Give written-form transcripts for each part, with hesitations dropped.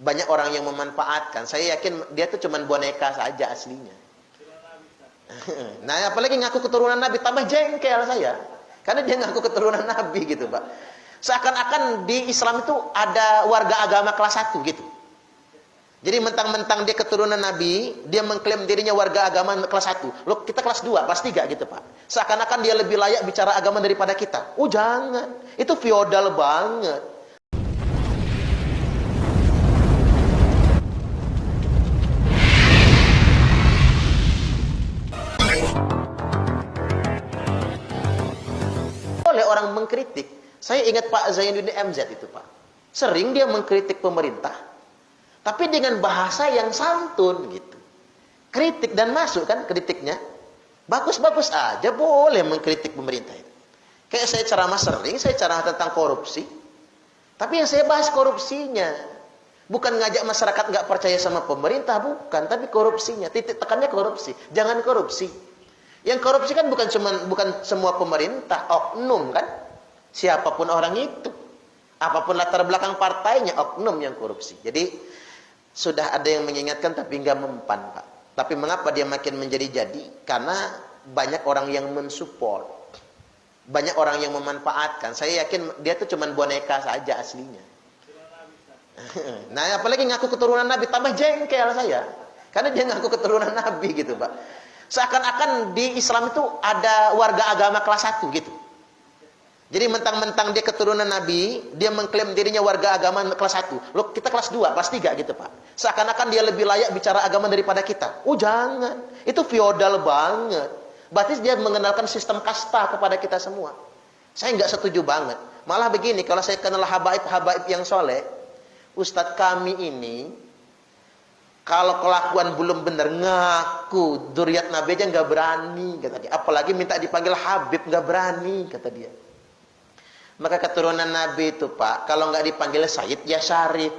banyak orang yang memanfaatkan. Saya yakin dia tuh cuman boneka saja aslinya. Nah, apalagi ngaku keturunan Nabi, tambah jengkel saya. Karena dia ngaku keturunan Nabi gitu, Pak. Seakan-akan di Islam itu ada warga agama kelas 1 gitu. Jadi mentang-mentang dia keturunan Nabi, dia mengklaim dirinya warga agama kelas 1. Loh, kita kelas 2, kelas 3 gitu, Pak. Seakan-akan dia lebih layak bicara agama daripada kita. Oh, jangan. Itu feodal banget. Oleh orang mengkritik. Saya ingat Pak Zainuddin MZ itu, Pak. Sering dia mengkritik pemerintah. Tapi dengan bahasa yang santun gitu. Kritik dan masuk kan kritiknya. Bagus-bagus aja boleh mengkritik pemerintah itu. Kayak saya ceramah sering, saya ceramah tentang korupsi. Tapi yang saya bahas korupsinya. Bukan ngajak masyarakat nggak percaya sama pemerintah, bukan. Tapi korupsinya, titik tekannya korupsi. Jangan korupsi. Yang korupsi kan bukan semua pemerintah, oknum kan. Siapapun orang itu. Apapun latar belakang partainya, oknum yang korupsi. Jadi sudah ada yang mengingatkan tapi nggak mempan, Pak. Tapi mengapa dia makin menjadi-jadi? Karena banyak orang yang mensupport. Banyak orang yang memanfaatkan. Saya yakin dia tuh cuman boneka saja aslinya. Nah, apalagi ngaku keturunan Nabi, tambah jengkel saya. Karena dia ngaku keturunan Nabi gitu, Pak. Seakan-akan di Islam itu ada warga agama kelas 1 gitu. Jadi mentang-mentang dia keturunan Nabi, dia mengklaim dirinya warga agama kelas 1. Loh, kita kelas 2, kelas 3 gitu, Pak. Seakan-akan dia lebih layak bicara agama daripada kita. Oh, jangan. Itu feodal banget. Berarti dia mengenalkan sistem kasta kepada kita semua. Saya nggak setuju banget. Malah begini, kalau saya kenal habaib-habaib yang soleh, Ustadz kami ini, kalau kelakuan belum benar, ngaku dzurriyyat Nabi aja nggak berani, kata dia. Apalagi minta dipanggil Habib, nggak berani, kata dia. Maka keturunan Nabi itu, Pak, kalau nggak dipanggil Sayyid, ya Syarif.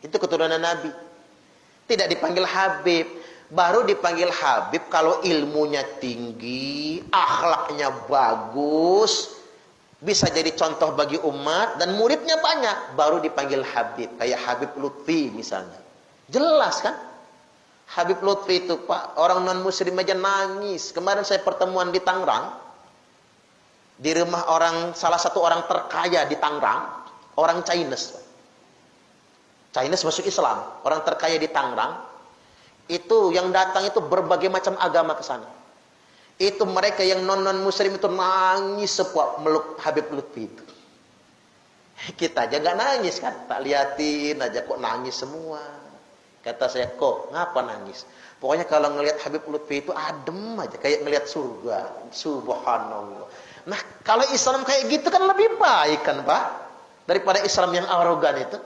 Itu keturunan Nabi. Tidak dipanggil Habib. Baru dipanggil Habib kalau ilmunya tinggi, akhlaknya bagus, bisa jadi contoh bagi umat, dan muridnya banyak. Baru dipanggil Habib. Kayak Habib Lutfi misalnya. Jelas kan? Habib Lutfi itu, Pak, orang non-muslim aja nangis. Kemarin saya pertemuan di Tangerang. Di rumah salah satu orang terkaya di Tangerang, orang Chinese. Chinese masuk Islam, orang terkaya di Tangerang. Itu yang datang itu berbagai macam agama ke sana. Itu mereka yang non-muslim itu nangis sepuak meluk Habib Lutfi itu. Kita aja nggak nangis kan, tak liatin aja kok nangis semua. Kata saya, kok ngapa nangis? Pokoknya kalau ngelihat Habib Lutfi itu adem aja, kayak ngelihat surga. Subhanallah. Nah, kalau Islam kayak gitu kan lebih baik kan, Pak? Daripada Islam yang arogan itu.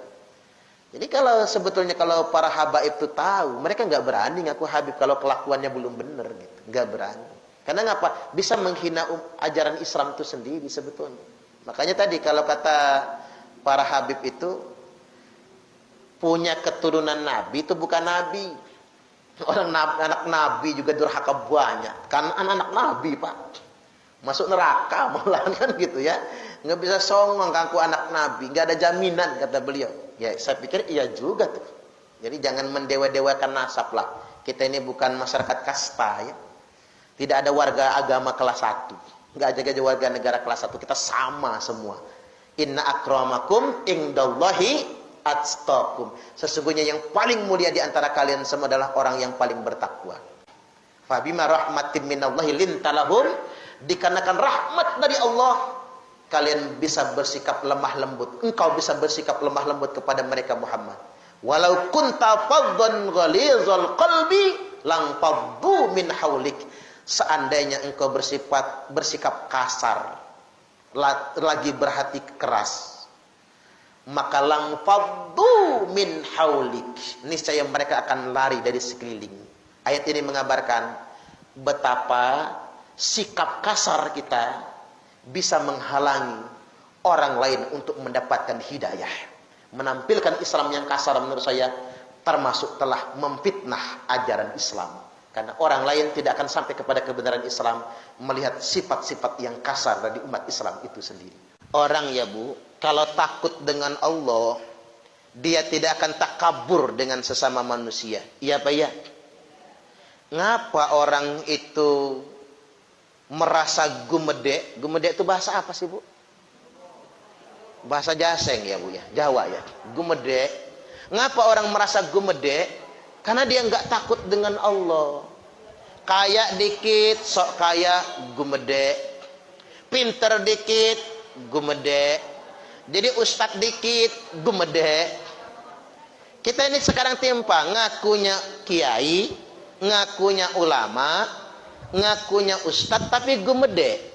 Jadi sebetulnya kalau para habaib itu tahu, mereka nggak berani ngaku Habib kalau kelakuannya belum benar gitu. Nggak berani. Karena ngapa? Bisa menghina ajaran Islam itu sendiri sebetulnya. Makanya tadi kalau kata para Habib itu punya keturunan Nabi itu bukan Nabi. Anak Nabi juga durhaka banyak. Kan anak Nabi, Pak. Masuk neraka malah kan gitu ya. Nggak bisa songong ngaku anak Nabi. Nggak ada jaminan kata beliau. Ya saya pikir iya juga tuh. Jadi jangan mendewa-dewakan nasab lah. Kita ini bukan masyarakat kasta ya. Tidak ada warga agama kelas 1. Nggak ada warga negara kelas 1. Kita sama semua. Inna akramakum indallahi atqakum. Sesungguhnya yang paling mulia di antara kalian semua adalah orang yang paling bertakwa. Fabima rahmatin minallahi lintalahum. Dikarenakan rahmat dari Allah, kalian bisa bersikap lemah lembut. Engkau bisa bersikap lemah lembut kepada mereka Muhammad. Walau kunta faddan ghalizal qalbi lang faddu min haulik. Seandainya engkau bersikap kasar, lagi berhati keras, maka lang faddu min haulik. Niscaya mereka akan lari dari sekeliling. Ayat ini mengabarkan betapa sikap kasar kita bisa menghalangi orang lain untuk mendapatkan hidayah. Menampilkan Islam yang kasar menurut saya termasuk telah memfitnah ajaran Islam. Karena orang lain tidak akan sampai kepada kebenaran Islam melihat sifat-sifat yang kasar dari umat Islam itu sendiri. Orang ya Bu, kalau takut dengan Allah, dia tidak akan takabur dengan sesama manusia. Iya Pak ya? Ngapa orang itu merasa gumede? Gumede itu bahasa apa sih Bu? Bahasa Jaseng ya Bu ya, Jawa ya. Gumede. Ngapa orang merasa gumede? Karena dia nggak takut dengan Allah. Kaya dikit, sok kaya, gumede. Pinter dikit, gumede. Jadi ustadz dikit, gumede. Kita ini sekarang timpang, ngakunya kiai, ngakunya ulama, ngakunya ustadz, tapi gumede.